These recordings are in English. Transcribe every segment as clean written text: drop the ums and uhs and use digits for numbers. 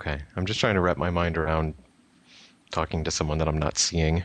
Okay, I'm just trying to wrap my mind around talking to someone that I'm not seeing.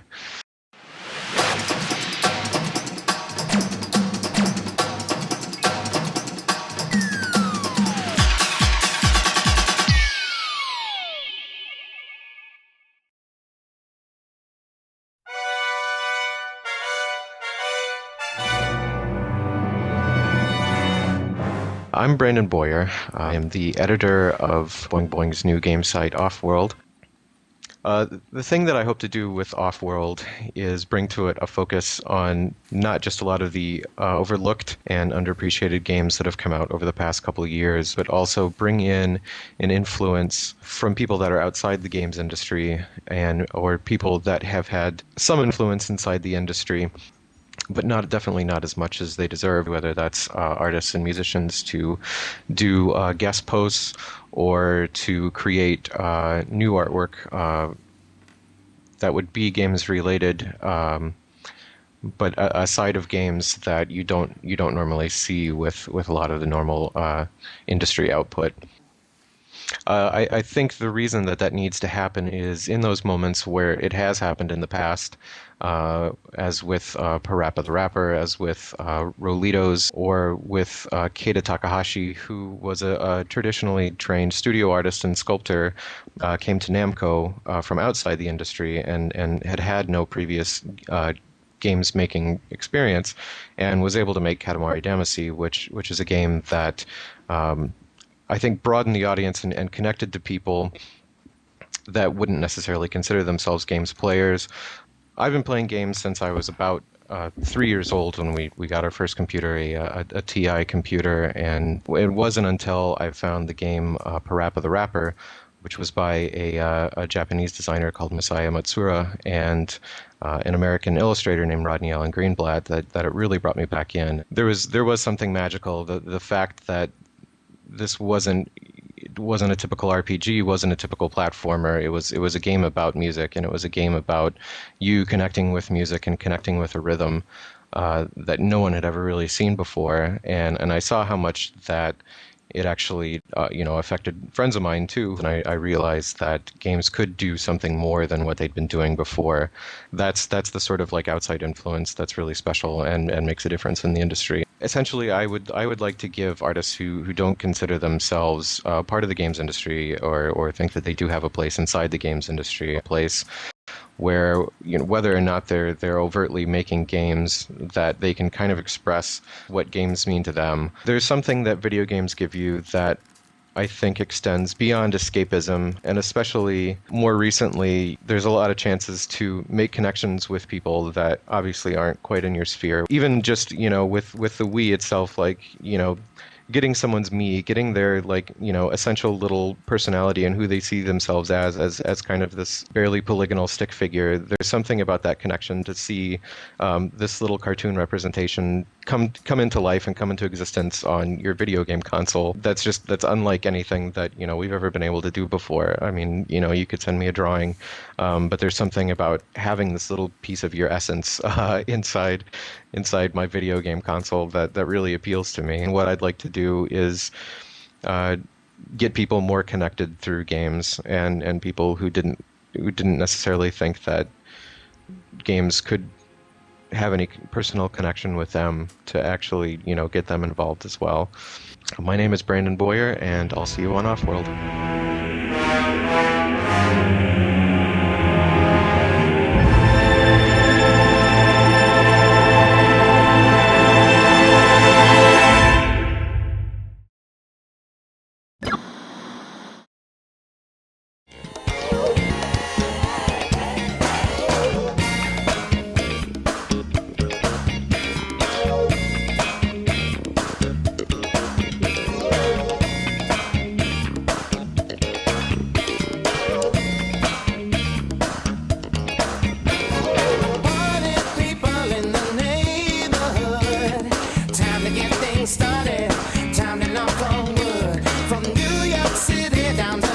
I'm Brandon Boyer. I am the editor of Boing Boing's new game site, Offworld. The thing that I hope to do with Offworld is bring to it a focus on not just a lot of the overlooked and underappreciated games that have come out over the past couple of years, but also bring in an influence from people that are outside the games industry or people that have had some influence inside the industry, but definitely not as much as they deserve, whether that's artists and musicians to do guest posts or to create new artwork that would be games related, but aside of games that you don't normally see with a lot of the normal industry output. I think the reason that needs to happen is in those moments where it has happened in the past, as with Parappa the Rapper, as with Rolitos, or with Keita Takahashi, who was a traditionally trained studio artist and sculptor, came to Namco from outside the industry and had no previous games making experience, and was able to make Katamari Damacy, which is a game that I think broadened the audience and connected to people that wouldn't necessarily consider themselves games players. I've been playing games since I was about 3 years old when we got our first computer, a TI computer, and it wasn't until I found the game Parappa the Rapper, which was by a Japanese designer called Masaya Matsura and an American illustrator named Rodney Allen Greenblatt, that it really brought me back in. There was something magical. The fact that this wasn't a typical RPG, wasn't a typical platformer. It was a game about music, and it was a game about you connecting with music and connecting with a rhythm that no one had ever really seen before. And I saw how much that it actually affected friends of mine too. And I realized that games could do something more than what they'd been doing before. That's the sort of like outside influence that's really special and makes a difference in the industry. Essentially, I would like to give artists who don't consider themselves part of the games industry or think that they do have a place inside the games industry, a place where, whether or not they're overtly making games, that they can kind of express what games mean to them. There's something that video games give you that I think extends beyond escapism, and especially more recently, there's a lot of chances to make connections with people that obviously aren't quite in your sphere. Even just, with the Wii itself, getting someone's getting their essential little personality and who they see themselves as kind of this barely polygonal stick figure. There's something about that connection to see this little cartoon representation come into life and come into existence on your video game console. That's unlike anything that we've ever been able to do before. I mean, you could send me a drawing, but there's something about having this little piece of your essence inside my video game console that really appeals to me. And what I'd like to do is get people more connected through games, and people who didn't necessarily think that games could have any personal connection with them, to actually get them involved as well. My name is Brandon Boyer, and I'll see you on Offworld. Started, time to knock on wood. From New York City down to